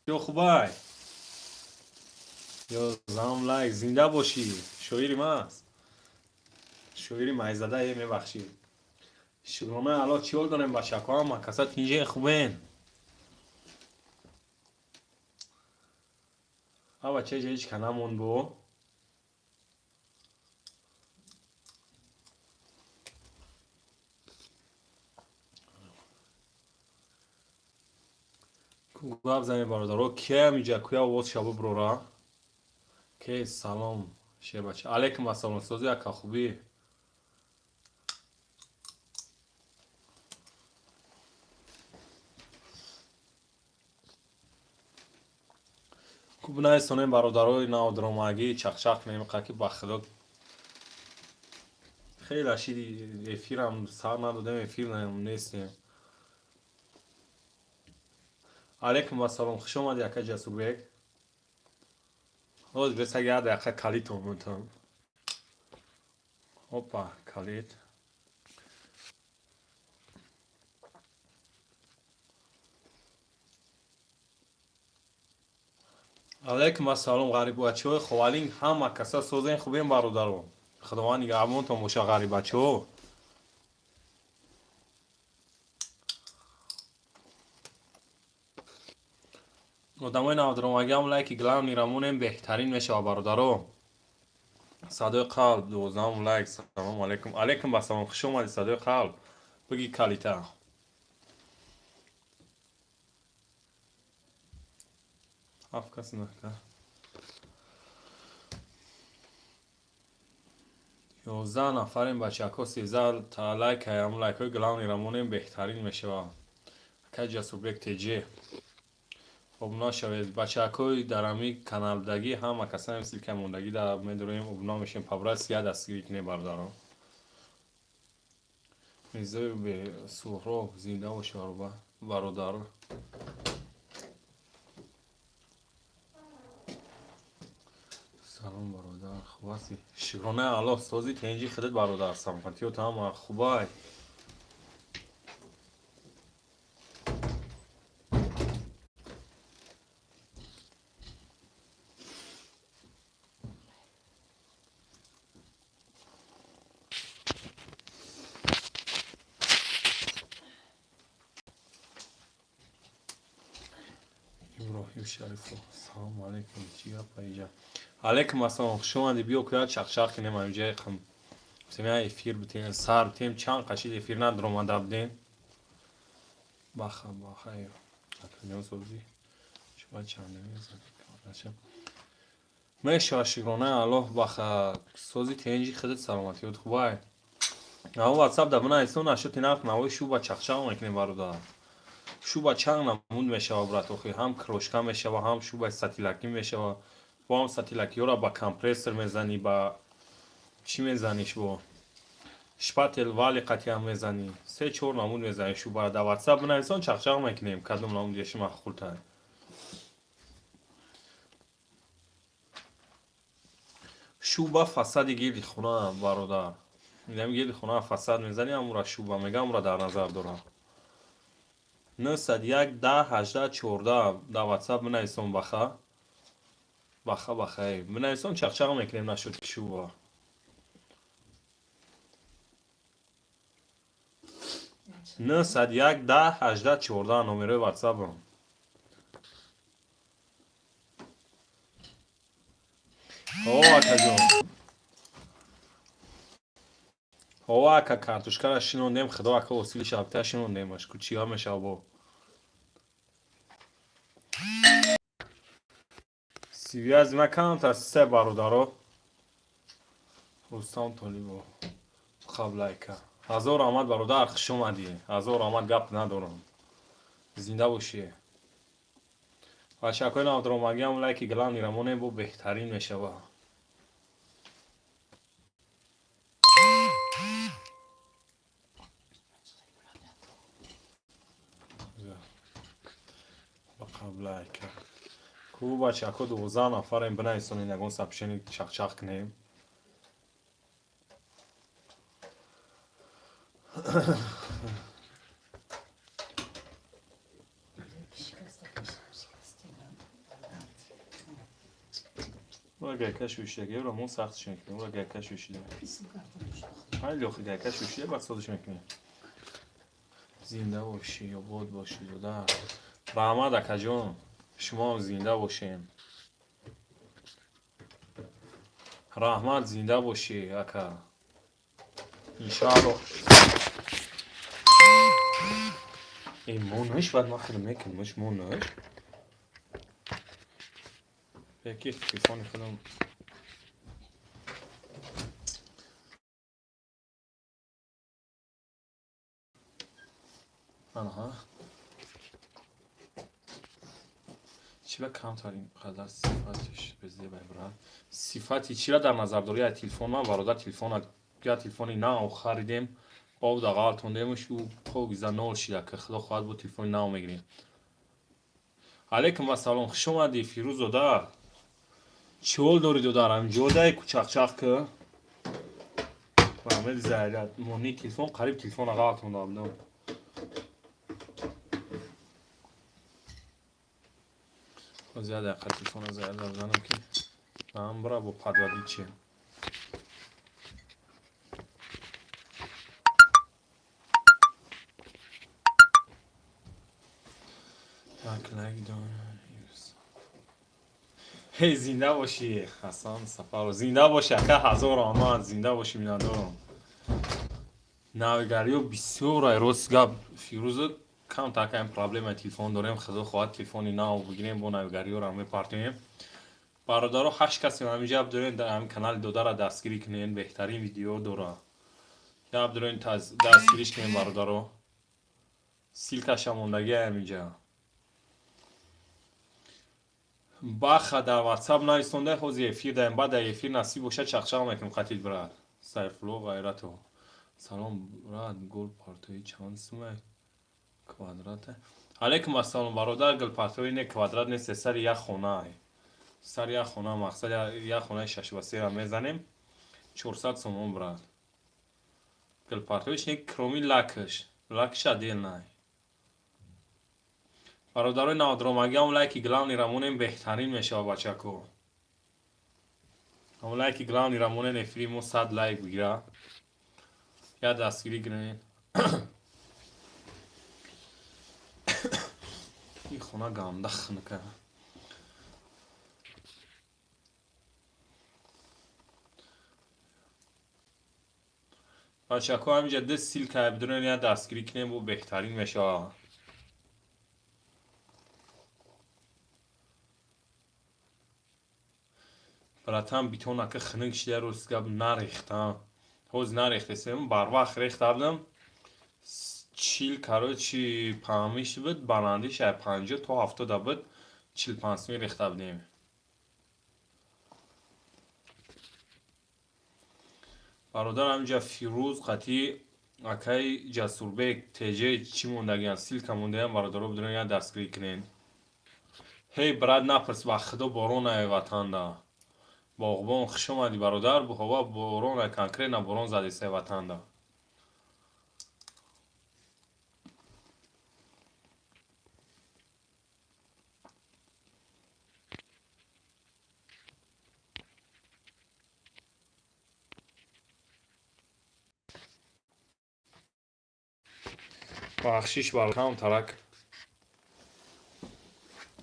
یا خوبای یا زام لایک زنده باشی شویری ماست شویری مایزاده میبخشی شغلانه الان چیول داریم با شکام ما کسا تینجه خوبین ها بچه هیچ کنامون بو گواب زنی برادرو که میجا کویا وات شبو برورا که سلام شه بچه علیکم السلام سوزی اکا خوبی خوب نه سونیم برادروی ناو دراماگی چخچخ نمیقا که بخدا خیلی اشی افیرم سر ندادم افیر نیستیم علیکم السلام خوش اومدی اکا جسور بیگ روز بس اگه اکا کلیت اومدم هوپا کلیت علیکم السلام غریب بچه های خوالین همه کسا سوزین خوبین برادرم خداوند نگهبان تو موشه غریب بچه ها آدمای نادرماگی هم لایک گلام نیرمونیم بهترین میشه برادرم صدای قلب دوزدهم لایک سلام علیکم علیکم با سلام خوش اومدی صدای قلب بگی کلیتا هفت کس نکن 11 نفریم بچه ها 13 تا لایک هم لایک های گلام نیرمونیم بهترین میشه که جسور بیک تیجی ابنا شوید بچه اکوی در امی کانال دگی همه کسانی مثل که موندگی در میدونیم ابنا میشیم پبرس یاد دستگیری کنی بردارم میزه به سهراب زنده و شاربه برادر سلام برادر خوب هستی شیرانه الله سازی تنجی خودت برادر سمپاتی و تمام خوبای ابراهیم شریف سلام علیکم چیا پیجا علیکم السلام شما دی بیو که چخ چخ کنیم اینجا خم سمیای افیر بتین سر بتین چند قشید افیر ندارم ادب بخیر اکنون سوزی شما چند نمیزن میشه شیرانه الله بخیر سوزی تنجی خودت سلامتی بود خوبای اما واتساپ دبنا ایسون نشد نرف نوای شو با چخچاق میکنیم برادر شو با چنگ نمون میشه و برات خوی هم کروشکا میشه و هم شو با ستیلکی میشه و با هم ستیلکی را با کمپرسر میزنی با چی میزنیش با شپاتل والی قطعی هم میزنی سه چور نمون میزنی شو با در واتساپ بنا ایسون چخچاق میکنیم کدوم نمون دیشی مخول تای شو با فساد گیری خونه برادر میدم گیری خونه فساد میزنی همون را شو با میگم را در نظر دارم 901 10 18 14 در واتساپ بنویسون بخیر بنویسون چخچاق میکنیم نشد که شو با 901 10 18 14 نمره واتساپ هم او اکا جون او اکا کارتوشکا را شنوندیم خدا اکا وسیلی شبته شنوندیمش که چی ها میشه با سیوی از مکان تا سه برادرو رستم طالیبو قبل ایکا هزار آمد برادر خوش اومدی هزار آمد گپ ندارم زنده باشی و شکای نادرماگی هم لایکی گلان نیرمونه بو بهترین میشه با قبل ایکا کو بچه اکو 12 نفریم بنویسونین نگون سبشنی چخ چخ کنیم گرکش ویشتگی رو مون سختش میکنیم و گرکش ویشیده های لوخی گرکش ویشیده بعد سازش میکنیم زنده باشی یا بود باشی و در رحمت اکا جان شما زنده باشین رحمت زنده باشی اکا انشاءالله این مونش باید ما خودم میکنمش مونش یکی تلفن خودم آنها چرا کم ترین قدر صفاتش بزده ببرن صفاتی چرا در نظر داری از تلفن من برادر تلفن یا تلفنی نو خریدیم با دقیقا توندیمش و خوب نول شده که خدا خواهد بود تلفنی نو میگیریم علیکم السلام خوش اومدی فیروز دادر چول داری دادرم جوده کوچک چک که محمد زهرت مونی تلفن قریب تلفن آقا توندم زیاد اقل تلفن زیاد بزنم که من برا با پدوادی چیه هی زنده باشی حسن سفر زنده باشی اکا هزار آمد زنده باشی میندارم نویگری و بسیار روز گب فیروز کم تاکه این پرابلم تلفن داریم خدا خواهد تلفنی نو بگیریم با نویگری رو هم میپارتیم برادرها 8 کسی همینجا اب دارین در همین کانال دودا را دستگیری کنین بهترین ویدیو داره یا اب دارین دستگیریش کنین برادرها سیلکش هم موندگی همینجا باخ در واتساپ نایستونده خوزی افیر داریم بعد در افیر نصیب باشه چخشق میکنم قتیل براد سایفلو غیرتو سلام براد گل پارتوی چند سومه کوادراته علیکم السلام برادر گل پارتوی نه کوادرات نیست سر یک خونه سر یک خونه مقصد یک خونه 6 و 3 را میزنیم 400 سومون براد گل پارتویش یک کرومی لکش دیل نه برادرای نادرمگی هم لایکی گلاونی رامونیم بهترین میشه بچه کو هم لایکی گلاونی رامونه نفریمو 100 لایک بگیره یا دستگیری گرین این خونه گنده خنکه بچه کو همینجا دست سیل که بدونن یا دستگیری کنیم بو بهترین میشه براتم بیتونه که خنک شده روز گب نریختم حوز نریخته سیم بر وقت ریختم چیل کرو چی پامیش بود بانندی شای 50 تا 70 بود 45 ریخته بودیم برادر همینجا فیروز قطعی اکای جسوربک تیجه چی موندگیان سیل که موندگیان برادر رو بدونن یا دستگیری کنین هی براد نپرس با خدا بارون های وطن دا باغبان خوش اومدی برادر بو هوا بارون کنکره نه بارون زدی سه وطن دا بخشیش برای هم ترک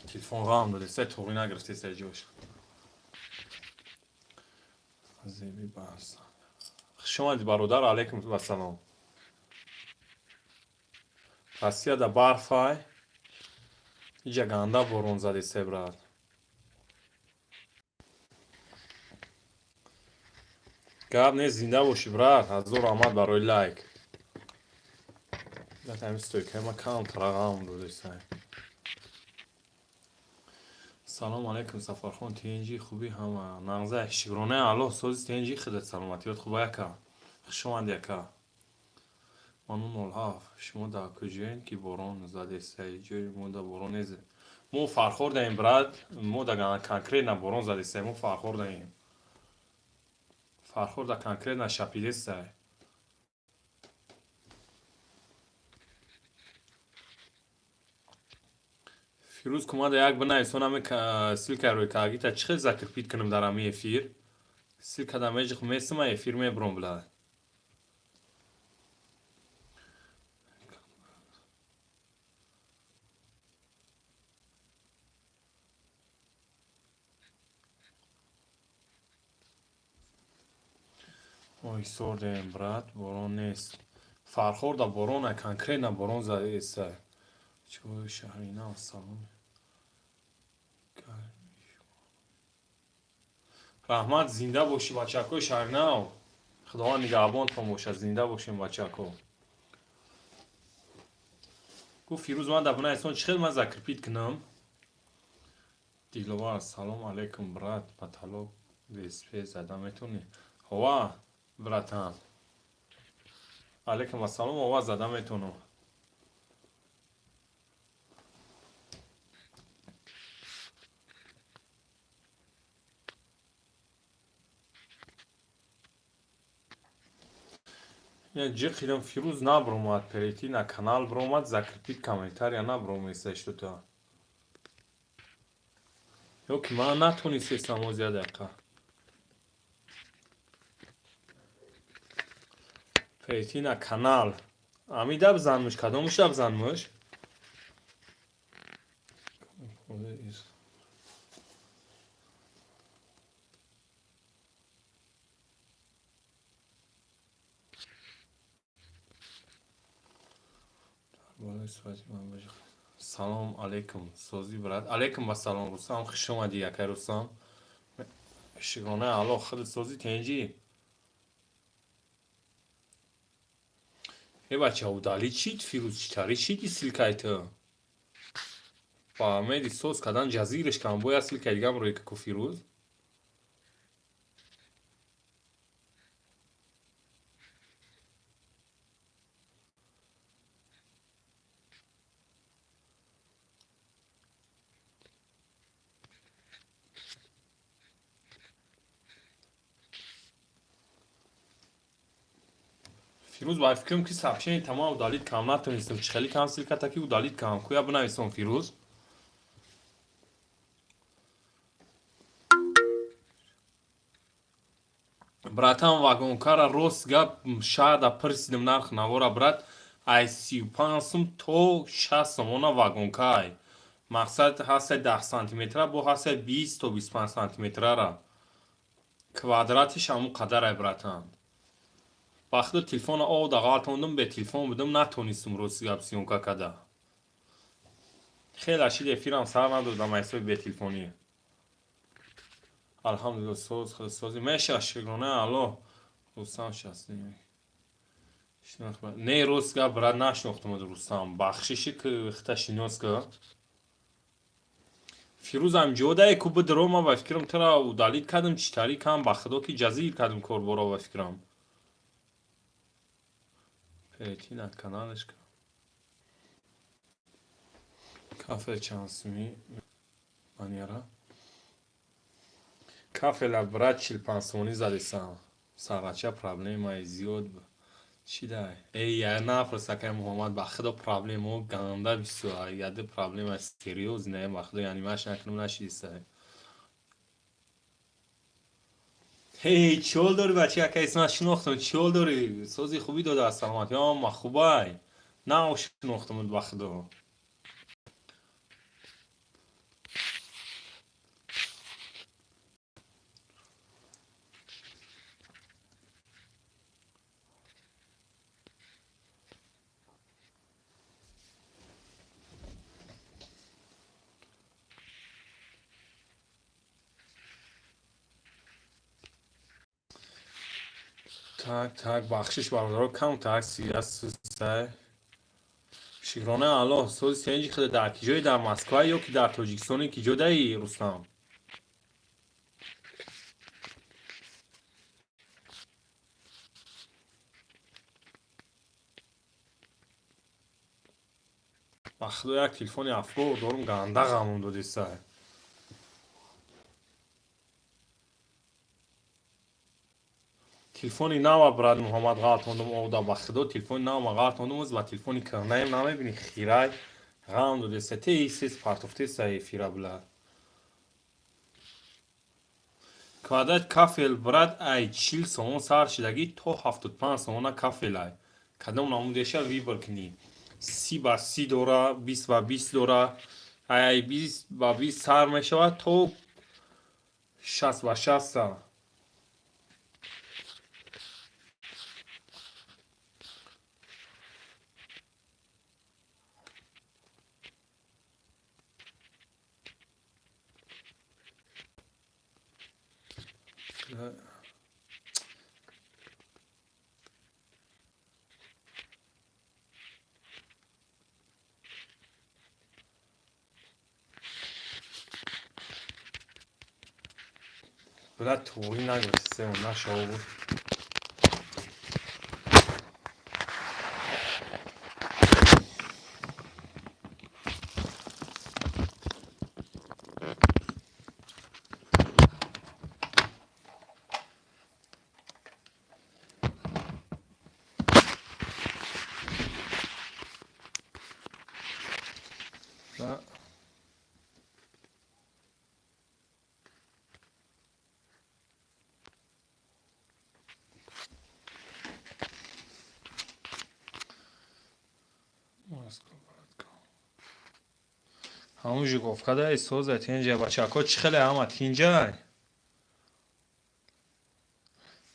تلفن غام داده سه توقی نگرفتی سه جوش زیبی بحث خوش اومدی برادر علیکم و سلام پسیه دا برفای اینجا گنده بارون زدی سه براد گرد نیست زنده باشی براد هزار آمد برای لایک ده همین ستوی که ما کم ترقام رو دیستن سلام علیکم سفرخون تینجی خوبی همه نغزه شگرانه الله سازی تینجی خدت سلامتیات خوبه یکا خوشمند یکا منون الهاف شما در کجین که بارون زده سه جوی مو در بارون نیزه مو فرخور دهیم براد مو در کنکره نه بارون زده سه مو فرخور دهیم فرخور در کنکره نه شپیده سه فیروز کماده یک بنای سونم سیل روی کاغی تا چه ذکر پیت کنم در امی افیر سیل کدام ایج خمیسه ما افیر می برام بلا اوی سورده برات برون نیست فرخورده برون اکنکره نه برون زده ایسته چه شهری نه سلام رحمت زنده باشی بچه‌کو شهر نه خداوند نگهبان تو باشه زنده باشیم بچه‌کو گفت فیروز من دبنا اصلا چخیل من ذکر پیت کنم دیلوار سلام علیکم برات پتالو ویسپی زده میتونی هوا براتم علیکم السلام هوا زده میتونم یه جی خیلم فیروز نبرومد پریتی نه کانال برومد ذکر پیت کامنتار یا نبرومیسش تو تا یو که من نتونی سیستم زیاده دقیقه پریتی نه کانال امی دب زنمش کدامش دب زنمش سلام علیکم سوزی برات علیکم و سلام روسام خوش اومدی یکی روسام شگونه الو خود سوزی تنجی ای بچه او دالی چیت فیروز چیتاری چیتی سیلکای تو با میدی سوز کدان جزیرش کم باید سیلکای دیگم روی که فیروز فیروز با فکرم که سبشین تمام دالید کام نتونستم چه خیلی کام سیلکا تاکی و دالید کام کویا بنویسم فیروز براتم واگن کارا روز گپ شاید پرسیدم نرخ نوارا برات ای 35 تو 60 اونا واگن کای مقصد هست 10 سانتی متر با هست 20 تا 25 سانتی متر را کوادراتش همون قدر براتم وقتی تلفن او دقیقاً به تلفن بدم نتونستم روز گپ سیونکا کدا خیلی اشید افیرم سر ندادم ایسای به تلفنی الحمدلله سوز خود سوزی میشه شگرونه الو روستان شستی نه روز گپ برات نشناختم روستان بخششی که اختش نیاز که فیروزم جوده کو بدروم و فکرم ترا و دالید کدم چتاری کم بخدا کی جزیر کدم کور برو و فکرم پیتی نه کانالش که کافه چانسمی منیارا کافه لبرات چیل پانسونی زدی سام سراچه پرابلم ای زیاد چی دای ای یا نفرسته که محمد بخدا پرابلم او گنده بیسو یاده پرابلم از سریوز نه بخدا یعنی ماش نکنم نشیسته هی چول داری بچه که اسمش شناختم چول داری سوزی خوبی داده از سلامت یا ما خوبای نه شناختم بخدا تاک تاک بخشش برادر کم تاک سیاست شیرانه الله سوز سنجی خود در کجای در مسکو یا که در تاجیکستان کی جدایی رستم بخدا یک تلفن افغان دارم گنده غمون دادی سه تلفنی نو براد محمد غلطوندم او دا بخدا تلفن نو ما غلطوندم و تلفنی کرنایم نمیبینی خیرای غام دو دسته ایسیز پارتوفتی سایفیرا بلا کادت کافل براد ای 40 سوم سار شدگی تو 75 سومنا کافل ای کدام نمودشه وی برکنی 30 با 30 دورا 20 با 20 دورا ای 20 با 20 سار میشود تو 60 با 60 سار بلا توری نگوسته اون نشاو بود همون جو گفت کده ای سوزه تینجه بچه اکو چی خیلی همه تینجه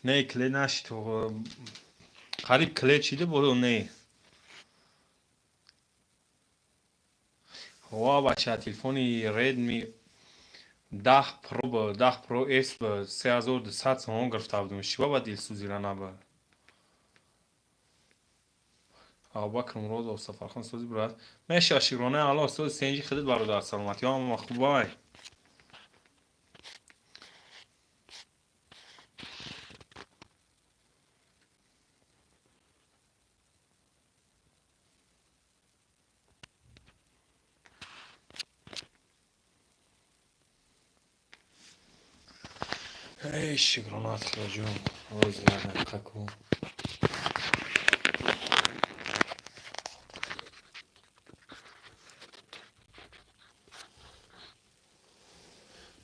نه کلی نشی تو قریب کلی چیده برو نه وا بچه تلفونی ریدمی 10 پرو با 10 پرو اس با 3200 سوم گرفته بودم شیبا با دیل سوزی را نبا آبا کرم روز و سفر خان سوزی براد میشه شیرونه حالا سوز سنجی خدت برادر سلامتی هم خوبای ای شیرونات خجون روز لعنه قکو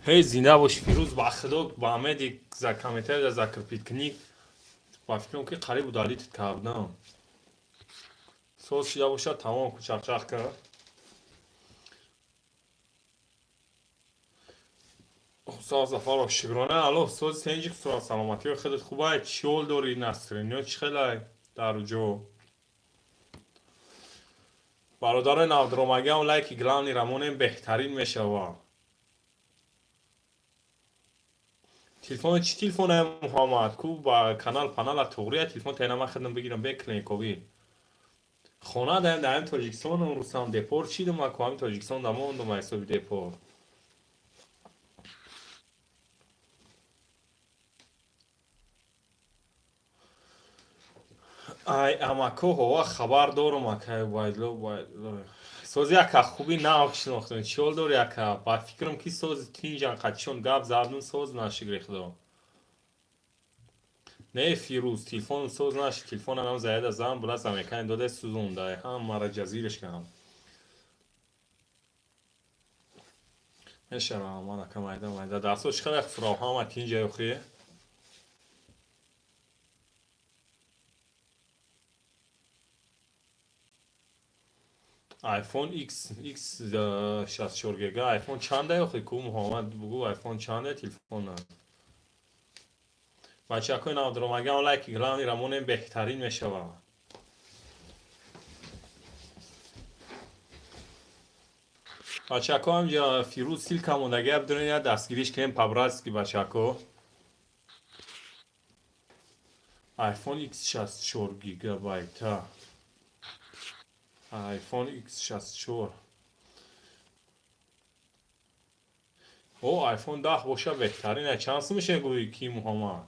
هی زنده باش فیروز با خدا با همه دی زکامتر در زکر پیکنیک با فکرم که قریب و دالیت کردم سوز شده باشه تمام کچرچخ کرد ساز زفار شگرانه الو سوز سنجی که سلامتی و خودت خوبه چیول دوری نسترینیو چی خیلی در جو برادر نودرومگه اون لایکی گلانی رمونه بهترین میشه و تلفن چی تلفنه محمد کو با کانال پانال توغریه تلفن تینا من خدم بگیرم بکنه کوی خونه دایم تاجیکستان اون روستان دپور چی دم کو هم تاجیکستان دمون دم حساب دپور ای اما کو هوا خبر دارم که باید سوز یک خوبی نه شناختم چول دور یک با فکرم کی سوز تینجان قدشون گاب زردون سوز نشگری خدا نه فیروز تلفن سوز نش تلفن هم زاید از هم بلا زمکان داده سوزونده هم مرا جزیرش کنم میشه را ما نکم ایده درسوش خیلی فراو هم تینجا یخیه آیفون ایکس 64 گیگا آیفون چنده یخی کو محمد بگو آیفون چنده تلفن بچه اکوی نام درمگه اون لایکی گلانی رمونه بهترین میشه و بچه اکو هم جا فیروز سیل کموندگه بدونین یا دستگیریش که این پبرست که بچه اکو آیفون ایکس 64 گیگا بایت ها آیفون ایکس 64 او آیفون 10 باشه بهترینه چانس میشه گویی کی محمد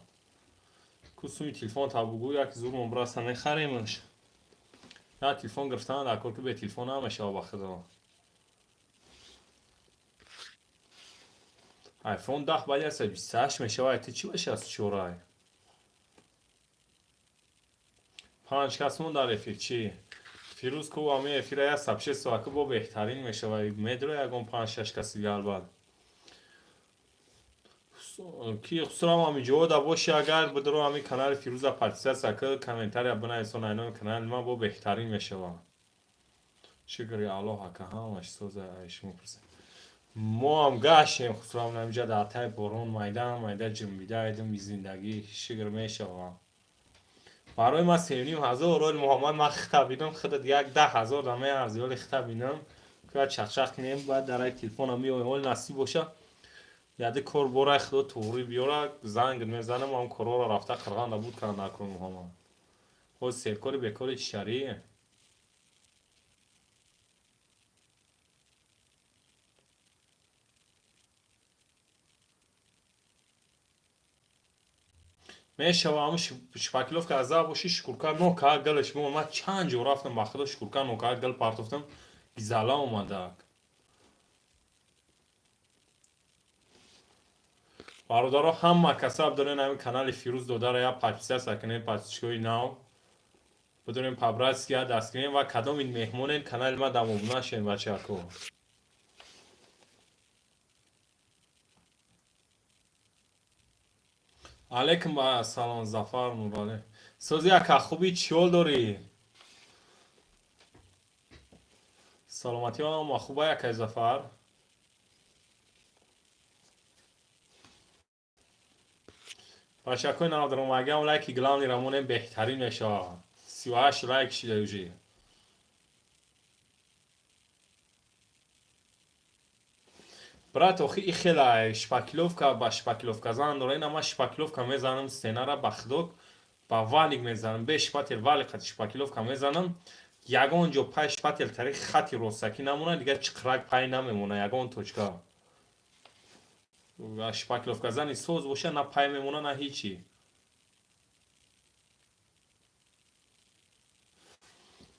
کسومی تلفن تا بگو یک زور مبرس هم نخریمش نه تلفن گرفتن در کل که به تلفن هم میشه با خدا آیفون 10 باید از 28 میشه و ایتی چی باشه از چورای 5 کسمون در رفیق چی فیروز کو امی افیرا سبشه سواکو با بهترین میشه و مدرو یکم 5-6 کسی گالبال کی خسرام امی جو دا باشی اگر بدرو امی کانال فیروزا پارتیسا ساکه کامنتاری ابنا ایسون اینو کانال ما با بهترین میشه و شکری الله که همش سوزه ایش میپرسه ما هم گاشیم خسرام نمیجا در تای برون میدان جنبیده ایدم بی زندگی شکر میشه و برای ما 3,500 رول محمد ما خطابیدم خدت یک 10,000 دامه ارزیال خطابیدم که چخ کنیم بعد در تلفن می اول نصیب باشه یاد کار برای خدا توری بیاره زنگ میزنم هم کارا را رفته قرغان نبود که نکنم محمد خود سرکاری بکاری شریعه میشه و همون شپاکیلوف که از باشی شکرکار نو که گلش ما چند جو رفتم با خدا شکرکار نو که گل پارتفتم گیزالا اومده برادرها همه کسب دارن همین کانال فیروز دوده را یا پاتیسه سکنه پاتیشکوی ناو بدونیم پابراس یا دست کنیم و کدام این مهمون کانال ما دمومنا شین بچه اکو علیکم با سلام زفر نوراله سوزی اکا خوبی چیول داری سلامتی ها ما خوبه اکا زفر بچه اکوی ناو درم اگه لایکی گلانی رمونه بهترین میشه 38 لایک شده اوجی برات اخی خیلی شپاکیلوفکا با شپاکیلوفکا زن داره این اما شپاکیلوفکا میزنم سینه را بخدوک با والیگ میزنم به شپاتل والی خط شپاکیلوفکا میزنم یگان جو پای شپاتل تاریخ خطی روسکی نمونه دیگه چقرق پای نمیمونه یگان توچکا و شپاکیلوفکا زنی سوز باشه نه پای میمونه نه هیچی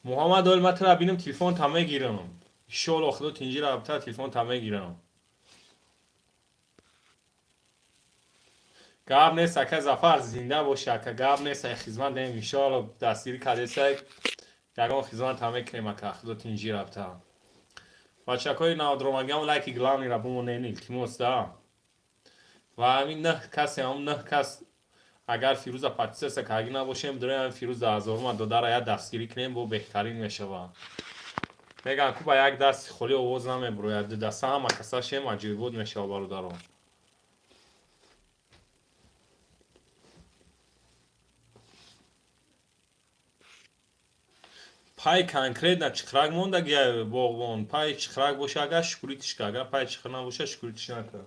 محمد اول متر بینم تلفن تمه گیرم شول اخدو تینجی را ابتر تلفن تمه گیرم گاب نیست اکه زفر زنده باشه که گاب نیست ای خدمت نیم انشاءالله دستگیری کردیسه یگان خدمت همه کنیم اکه خدا تینجی رابطه بچه کوی نادرومگی هم لایکی گلانی را بومون نیل تیموسته و همین نه کسی هم نه کس اگر فیروز پاتیسه که اگه نباشیم داریم فیروز هزارم دوده را یک دستگیری کنیم با بهترین میشه و میگن که با یک دست خلی آواز نمیبروید دسته هم کساش هم عجیب بود میشه و برادرم پای کنکریت نه چخرک مونده گیاه باغبان پای چخرک باشه اگر شکریتش که اگر پای چخرک نباشه شکریتش نکه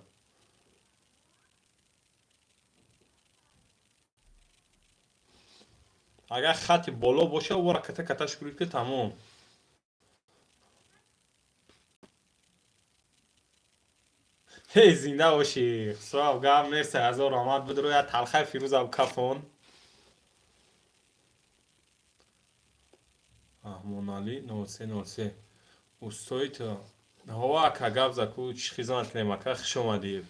اگر خط بالا باشه و را کته کته شکریت که تمام هی زنده باشی خسرو گام نیست هزار آمد بدرو یا تلخه فیروز او کفون مونالی 93 اوستوی تو هوا که گاب زکو چی خیزانت کنیم اکه خش اومدی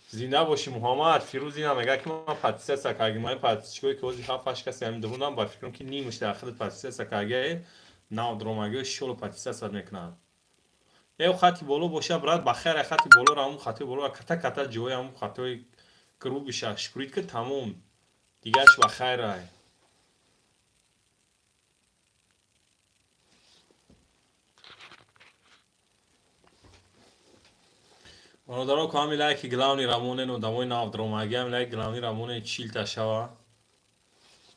زنده باشی محمد فیروز اینا میگه که من پاتیسه سکاگی من پاتیسچوی که وزی هفتش کسی همین درونم با فکرم که نیمش داخل پاتیسه سکاگی ناو دروماگی شلو پاتیسه سر میکنم یه خطی بالا باشه برات بخیر خطی بالا را اون خطی بالا کتا کتا جوی هم خطی کرو بشه شکریت که تموم دیگهش بخیر رای برادرها کامی لایکی گلاونی رامونه نو دموی ناو دروماگی هم لایک گلاونی رامونه چیل تشوا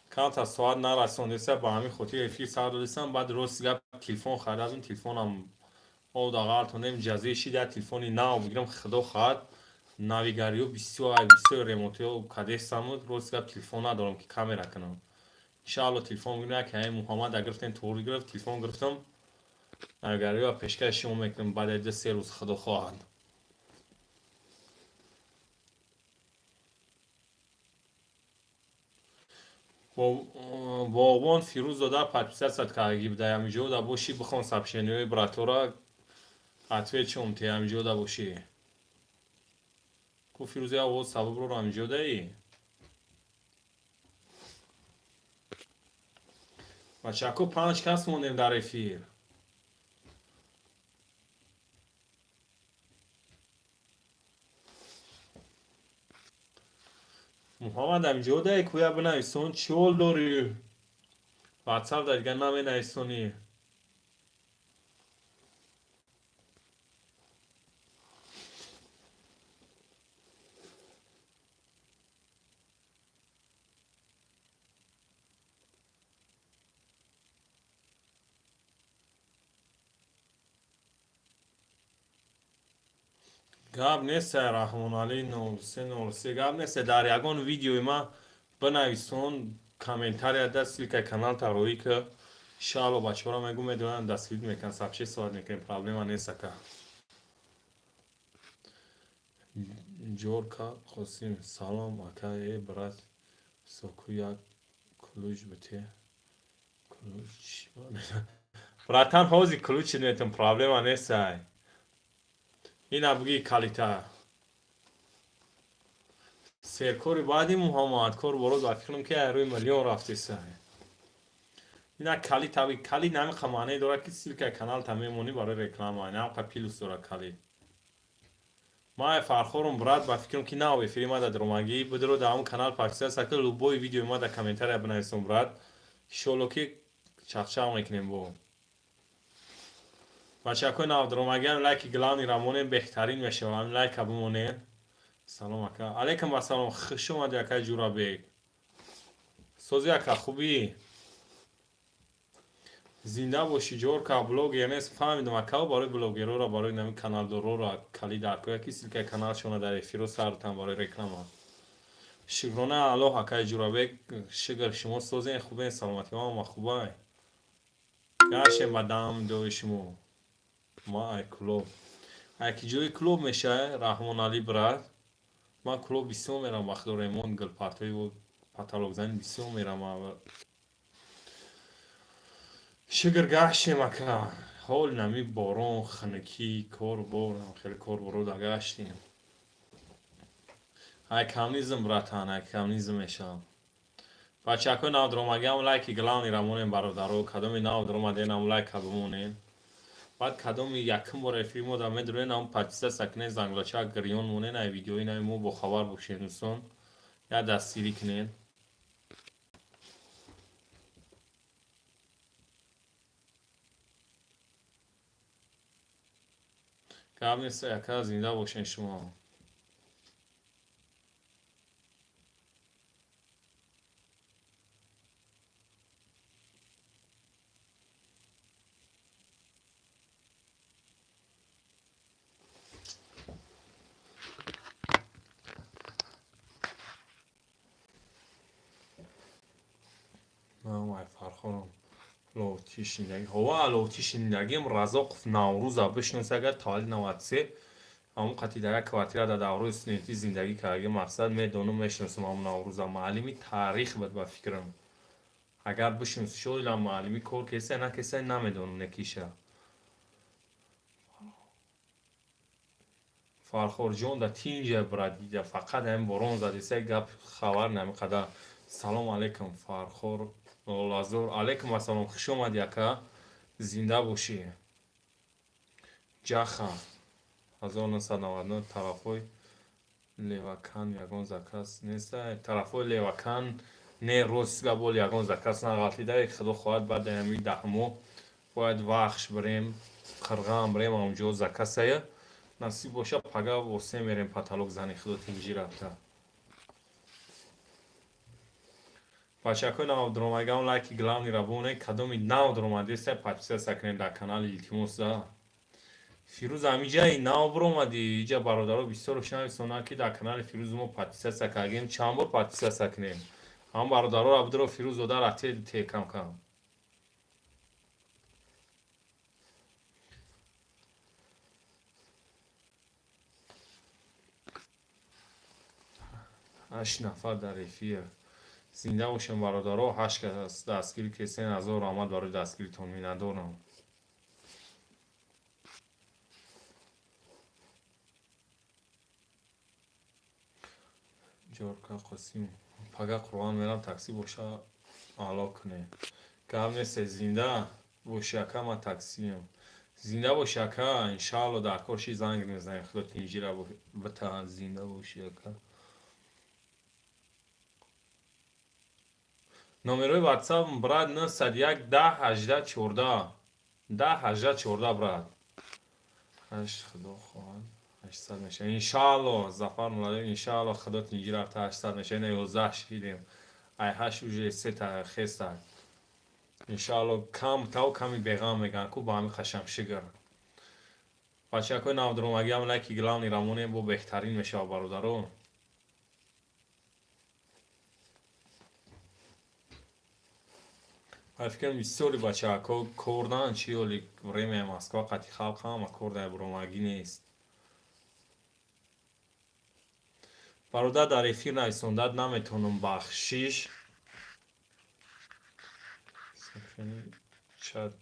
کام تا سواد نرسوندیسه با همین خطی افی ساعت دادیسم بعد روز دیگه تلفن خریدم تلفنم او داغر تونیم جزیه شیده تلفنی ناو بگیرم خدا خواهد ناویگاریو بیستو ریموتیو کده سامود روز دیگه تلفن ندارم که کامera کنم انشاءالله تلفن بگیرم که این محمد اگر گرفتن توری گرفت تلفن گرفتم ناویگاریو پیشکش شما میکنم بعد از 3 روز خدا خواهد باغبان فیروز داده پاتیسه صد که اگه بده همیجو دا باشی بخون سبشنیوی براتورا عطوه چون تی همیجو دا باشی کو فیروزی آواز سبب رو همیجو دایی بچه‌ها 5 کس موندیم در افیر. محمد امجو ده کویا بنویسون چول داری واتساپ در دیگه نمی نویسونی. گاب نیست رحمان علی 93 گاب نیست در یگان ویدیوی ما بنویسون کامنتاری دست که کانال تا روی که شالو بچه ها میگو میدونن دستگیر میکن سبچه سوال میکنیم پرابلم نیست که جور که خواستیم سلام اکا ای برات سوکو یک کلوش بته کلوش براتن حوزی کلوش نیتون پرابلم نیست این ابگی کالیتا سرکوری بعدی محمد کور برود و فکرم که روی میلیون رفتی سه اینا کلی تابی کلی نمی خمانه داره که سیل که کانال تمیمونی برای رکلام های نه پیلوس داره کلی ما فرخورم برات با فکرم که نه و فیلم ما در روماگی بدرو در اون کانال پاکستان ساکل لوبوی ویدیو ما در کامنتاری بنویسم برات شلوکی چخچاق میکنیم بو بچه کوی ناو در روماگی لایک گلانی رامونه بهترین میشه هم لایک بمونه سلام اکا علیکم و سلام خوش اومدی اکا جورا بیگ سوزی اکا خوبی زنده باشی جور که بلوگ یعنی فهمیدم اکا برای بلوگرو را برای نمی کانال درو را کلی در کویا کسی که کانال شونه در افیرو سرتن برای رکلام شکرانه الله اکا جورا بیگ شگر شما سوزی خوبه سلامتی ما خوبه گرشه مدام دوی شما ما ای کلوب اکی جوی کلوب میشه رحمان علی برات ما کلوب بیسیو میرم وقت ریمون گل پارتوی و پاتالوگ زن بیسیو میرم شگر گشت مکان حال نمی بارون خنکی کار بارم خیلی کار برو دا گشتیم های کامنیزم براتان های کامنیزم میشم بچه اکو ناو درومگه هم لایکی گلانی رمونیم برادرو کدومی ناو درومده هم لایک بمونین بعد کدومی یکم باره فیلمو دا میدروی نام پاچیسه سکنه زنگلاچه گریون مونین های ویدیوی نای مو با خبر بکشینوسون یا دستیری کنین قبل نیست یکا زنده باشین شما ما فرخورم لوتی شیندگی هوا لوتی شیندگیم رزاق نوروز بشنوس اگر تالی 93 همون قطعی در کوارتیر در دوره سنتی زندگی کردگی مقصد میدونم میشناسم همون نوروز معلمی تاریخ بود با فکرم اگر بشنوس شد معلمی کور کسی نه کسی نمیدونم نکیشه فرخور جون در تینجا برادی فقط هم برون زدی سه گپ خبر نمیقدر سلام علیکم فرخور لازور علیکم و سلام خوش اومدی اکا زنده باشی جاخا 1999 طرفای لیواکان یگان زکاس نیست طرفای لیواکان نه روز قبول یگان زکاس نغلطیده خدا خواهد بعد همین دهمو باید وحش بریم قرغام بریم اونجا زکاسه نصیب باشه پگاه واسه میریم پاتالوگ زنی خدا تینجی رفته بچه کوی ناو درومگه هم لایکی گلانی رابونه کدومی ناو درومده سه پاچیسه سکنین در کانال ایلتیموس ده فیروز همیجا این ناو برومدی اینجا برادرها بسیار روشن سونا که در کانال فیروز ما پاچیسه سکنیم چند بار پاچیسه سکنیم هم برادرها رو بدرو فیروز داده رفته تیکم کم هشت نفر در افیر زنده باشن برادرها 8 کس دستگیری کسی نظر آمد برای دستگیری تون می ندارم جارکا قسیم پگاه قرآن میرم تاکسی باشه علا کنه گام نیست زنده باشی که ما تاکسیم زنده باشی که انشالله در کارشی زنگ میزنی خودت اینجی را بتا زنده باشی که نمره واتساپ برات 901 10 18 14 10 18 14 برات هشت خدا خواهد 800 میشه انشالله زفر مولده انشالله خودت اینجی را تا 800 میشه نه 11 شیدیم ای هشت وجه سه تا خسته انشالله کم تاو کمی بیغام میگن کو با همی خشم شگر بچه کوی نو درمگی هم لکی گلانی رامونه بو بهترین میشه برادرون فکر می‌کنم بچه ها کردن چی ولی وریم مسکو قطعی خلق هم کرده برمگی نیست برادر در افیر نایستوندد نمیتونم بخشیش چت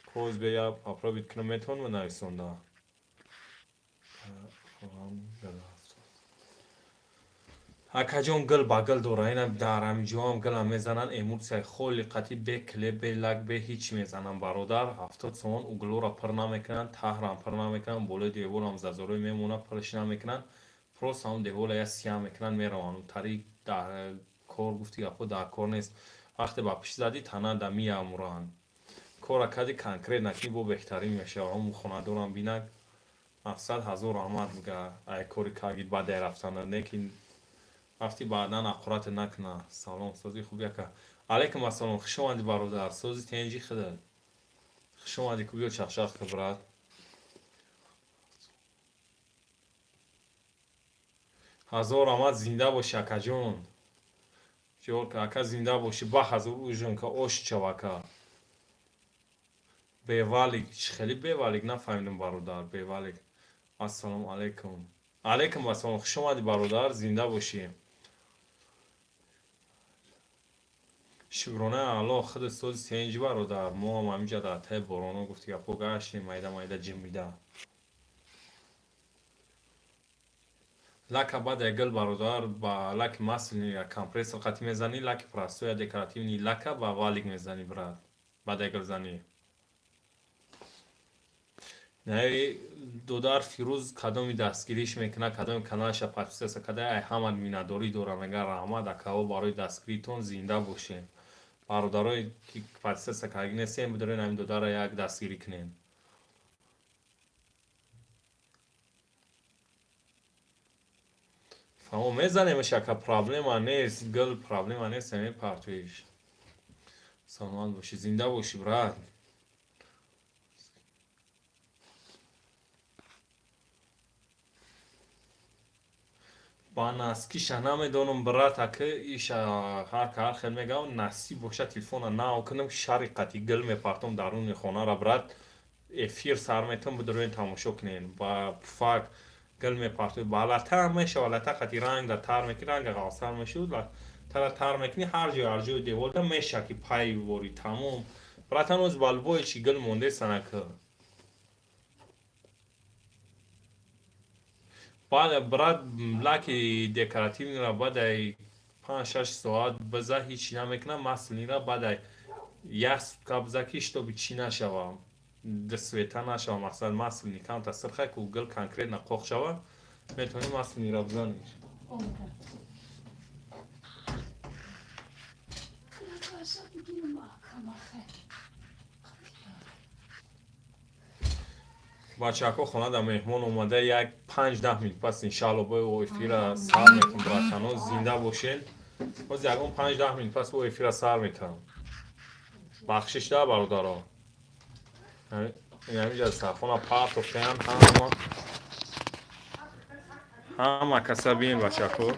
کوز بیا پاپرا بیت کنم میتونم نایستونده اکا جون گل با گل دوره اینم دارم جوام گلم میزنن ایموسیای خولی قطعی به کلیپ به لگ به هیچ میزنن برادر 70 سون او گلو را پر نمیکنن ته را پر نمیکنن بوله دیوال هم زازوروی میمونه پرش نمیکنن پروس هم دیوال یا سیاه میکنن میروان طریق در کار گفتی اپو در کار نیست وقتی با پیش زدی تنها دمی اموران کار کدی کنکریت نکنی بو بهترین میشه هم خونه دورم بینک 700,000 آمد میگه ای کاری کاگید بعد رفتن لیکن وقتی بعدا اقرات نکنه سلام سازی خوبیه که علیکم السلام خوش اومدی برادر سازی تنجی خدا خوش اومدی کوبیو چخشخ خبرات هزار آمد زنده باشی اکا جون جور که اکا زنده باشی با هزار اوژون که اوش چوکا بیوالیک خیلی بیوالیک نفهمیدم برادر بیوالیک السلام علیکم علیکم السلام خوش اومدی برادر زنده باشی شکرانه الله خود سوز سنجی برادر ما هم همینجا در ته بارانا گفتی که پو گشتیم مایده مایده جیم میده لکه بعد گل برادر با لک مسئله یا کمپریسر قطعی میزنی لک پرستو یا دکراتیو نی لکه با والیک میزنی براد بعد گل زنی نه دودار فیروز کدامی دستگیریش میکنه کدام کنالش پاتیسه کده ای همه مینادوری دوره میگه رحمت اکاو برای دستگیریتون زنده باشه برادرای که پاتیسه کاگی نسیم بدرین همین دودار یک دستگیری کنین فهمو میزنیم که پرابلم نیست گل پرابلم نیست همین پارتویش سلامت باشی زنده باشی براد با ناسکیش نمیدونم برات که ایش هر کار خیلی میگم ناسی باشه تلفن نه کنم شریقتی گل میپرتم درون خانه را برات افیر سر میتونم بدرون تماشا کنین با فاک گل میپرتم بالاتر میشه بالاتر خطی رنگ در تار میکنی رنگ غاصر میشود تار میکنی هر جای دیوال میشه که پای وری تمام برات هنوز بالبوی چی گل مونده سنکه بعد برات لاکی دکراتیو را بعد 5-6 ساعت بذار هیچی نمیکنه مسئله را بعد یاس کابزاکیش تو بیچی نشوام دسویتا نشوام مثلا مسئله کم تا سرخه که گل کنکریت نقاق شوه میتونی مسئله را بزنیش بچه ها خونه در مهمان اومده یک 5-10 منت پس انشالله باید او افیر را سر میکنم براتنو زنده باشین باز یکم 5-10 منت پس او افیر را سر میکنم بخشش ده برادرها این همینجا سرخونه پارت و فین همه کسا بین بچه ها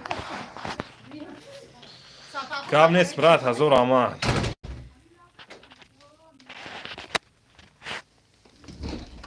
کام نیست برات هزار آمد